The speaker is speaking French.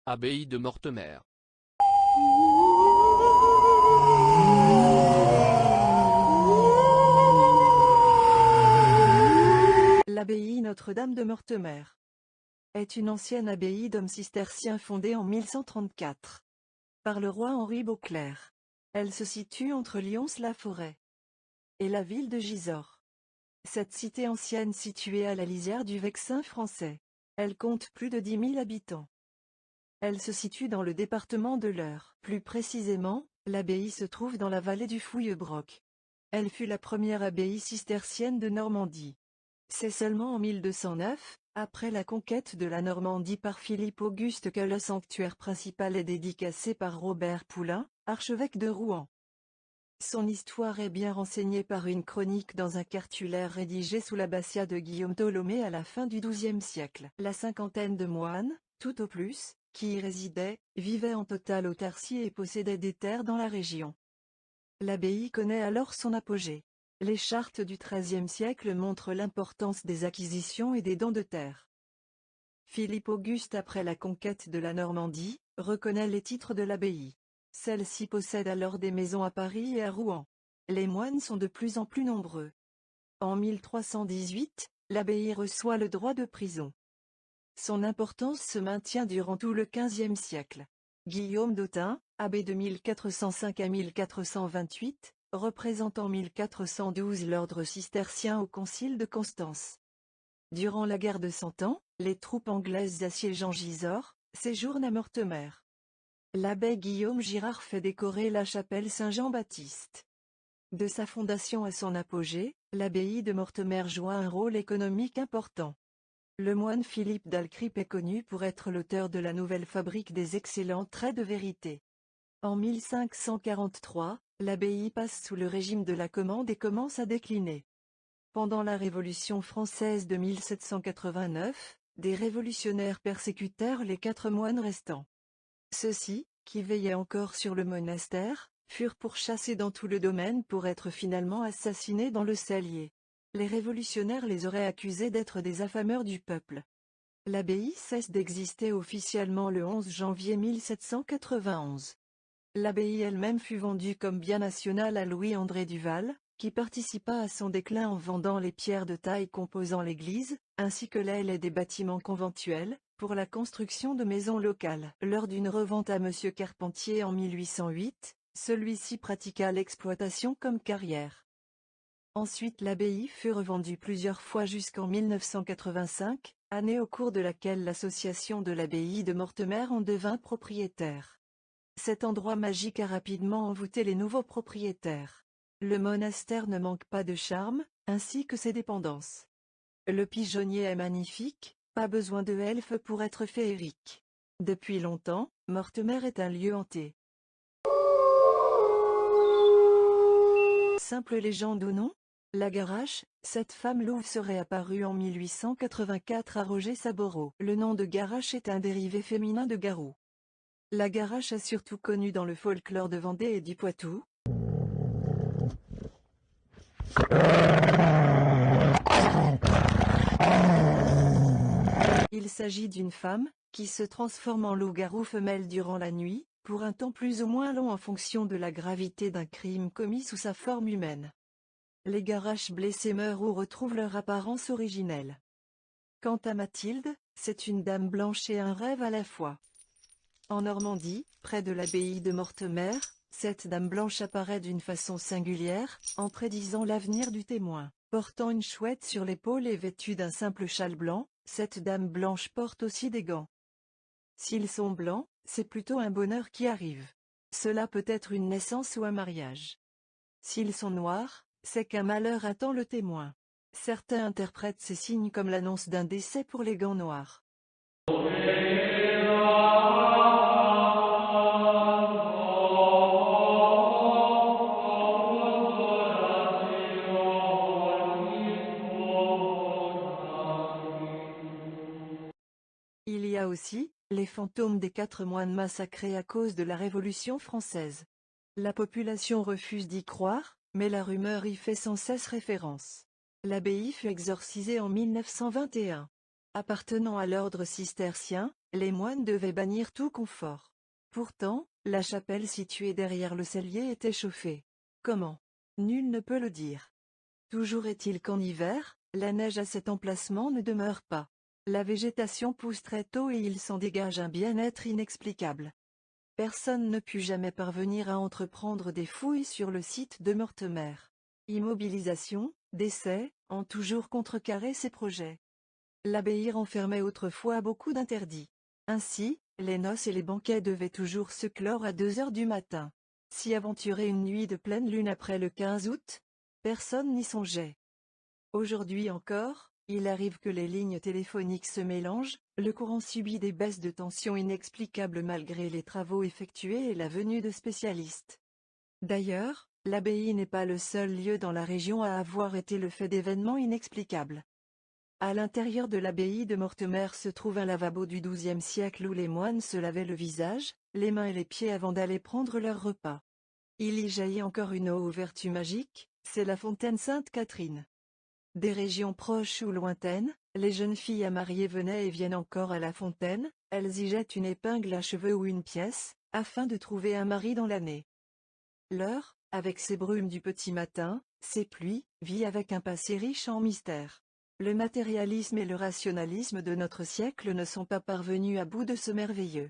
Abbaye de Mortemer. L'abbaye Notre-Dame de Mortemer est une ancienne abbaye d'hommes cisterciens fondée en 1134 par le roi Henri Beauclerc. Elle se situe entre Lyons-la-Forêt et la ville de Gisors. Cette cité ancienne située à la lisière du Vexin français. Elle compte plus de 10 000 habitants. Elle se situe dans le département de l'Eure. Plus précisément, l'abbaye se trouve dans la vallée du Fouillebroc. Elle fut la première abbaye cistercienne de Normandie. C'est seulement en 1209, après la conquête de la Normandie par Philippe Auguste, que le sanctuaire principal est dédicacé par Robert Poulain, archevêque de Rouen. Son histoire est bien renseignée par une chronique dans un cartulaire rédigé sous l'abbatiat de Guillaume Tholomée à la fin du XIIe siècle. La cinquantaine de moines, tout au plus, qui y résidaient, vivaient en totale autarcie et possédaient des terres dans la région. L'abbaye connaît alors son apogée. Les chartes du XIIIe siècle montrent l'importance des acquisitions et des dons de terre. Philippe Auguste, après la conquête de la Normandie, reconnaît les titres de l'abbaye. Celle-ci possède alors des maisons à Paris et à Rouen. Les moines sont de plus en plus nombreux. En 1318, l'abbaye reçoit le droit de prison. Son importance se maintient durant tout le XVe siècle. Guillaume d'Autun, abbé de 1405 à 1428, représente en 1412 l'ordre cistercien au concile de Constance. Durant la guerre de Cent Ans, les troupes anglaises assiégeant Gisors, séjournent à Mortemer. L'abbé Guillaume Girard fait décorer la chapelle Saint-Jean-Baptiste. De sa fondation à son apogée, l'abbaye de Mortemer joua un rôle économique important. Le moine Philippe d'Alcrip est connu pour être l'auteur de la nouvelle fabrique des excellents traits de vérité. En 1543, l'abbaye passe sous le régime de la commande et commence à décliner. Pendant la Révolution française de 1789, des révolutionnaires persécutèrent les 4 moines restants. Ceux-ci, qui veillaient encore sur le monastère, furent pourchassés dans tout le domaine pour être finalement assassinés dans le cellier. Les révolutionnaires les auraient accusés d'être des affameurs du peuple. L'abbaye cesse d'exister officiellement le 11 janvier 1791. L'abbaye elle-même fut vendue comme bien national à Louis-André Duval, qui participa à son déclin en vendant les pierres de taille composant l'église, ainsi que l'aile et des bâtiments conventuels, pour la construction de maisons locales. Lors d'une revente à Monsieur Carpentier en 1808, celui-ci pratiqua l'exploitation comme carrière. Ensuite l'abbaye fut revendue plusieurs fois jusqu'en 1985, année au cours de laquelle l'association de l'abbaye de Mortemer en devint propriétaire. Cet endroit magique a rapidement envoûté les nouveaux propriétaires. Le monastère ne manque pas de charme, ainsi que ses dépendances. Le pigeonnier est magnifique, pas besoin de elfes pour être féerique. Depuis longtemps, Mortemer est un lieu hanté. Simple légende ou non? La Garache, cette femme louve serait apparue en 1884 à Roger Saboro. Le nom de Garache est un dérivé féminin de Garou. La Garache est surtout connue dans le folklore de Vendée et du Poitou. Il s'agit d'une femme, qui se transforme en loup-garou femelle durant la nuit, pour un temps plus ou moins long en fonction de la gravité d'un crime commis sous sa forme humaine. Les Garaches blessées meurent ou retrouvent leur apparence originelle. Quant à Mathilde, c'est une dame blanche et un rêve à la fois. En Normandie, près de l'abbaye de Mortemer, cette dame blanche apparaît d'une façon singulière, en prédisant l'avenir du témoin. Portant une chouette sur l'épaule et vêtue d'un simple châle blanc, cette dame blanche porte aussi des gants. S'ils sont blancs, c'est plutôt un bonheur qui arrive. Cela peut être une naissance ou un mariage. S'ils sont noirs, c'est qu'un malheur attend le témoin. Certains interprètent ces signes comme l'annonce d'un décès pour les gants noirs. Il y a aussi, les fantômes des 4 moines massacrés à cause de la Révolution française. La population refuse d'y croire, mais la rumeur y fait sans cesse référence. L'abbaye fut exorcisée en 1921. Appartenant à l'ordre cistercien, les moines devaient bannir tout confort. Pourtant, la chapelle située derrière le cellier était chauffée. Comment? Nul ne peut le dire. Toujours est-il qu'en hiver, la neige à cet emplacement ne demeure pas. La végétation pousse très tôt et il s'en dégage un bien-être inexplicable. Personne ne put jamais parvenir à entreprendre des fouilles sur le site de Meurthemer. Immobilisation, décès, ont toujours contrecarré ces projets. L'abbaye renfermait autrefois beaucoup d'interdits. Ainsi, les noces et les banquets devaient toujours se clore à 2 heures du matin. S'y aventurer une nuit de pleine lune après le 15 août, personne n'y songeait. Aujourd'hui encore, il arrive que les lignes téléphoniques se mélangent, le courant subit des baisses de tension inexplicables malgré les travaux effectués et la venue de spécialistes. D'ailleurs, l'abbaye n'est pas le seul lieu dans la région à avoir été le fait d'événements inexplicables. À l'intérieur de l'abbaye de Meurthemer se trouve un lavabo du XIIe siècle où les moines se lavaient le visage, les mains et les pieds avant d'aller prendre leur repas. Il y jaillit encore une eau aux vertus magiques, c'est la fontaine Sainte-Catherine. Des régions proches ou lointaines, les jeunes filles à marier venaient et viennent encore à la fontaine, elles y jettent une épingle à cheveux ou une pièce, afin de trouver un mari dans l'année. L'heure, avec ses brumes du petit matin, ses pluies, vit avec un passé riche en mystères. Le matérialisme et le rationalisme de notre siècle ne sont pas parvenus à bout de ce merveilleux.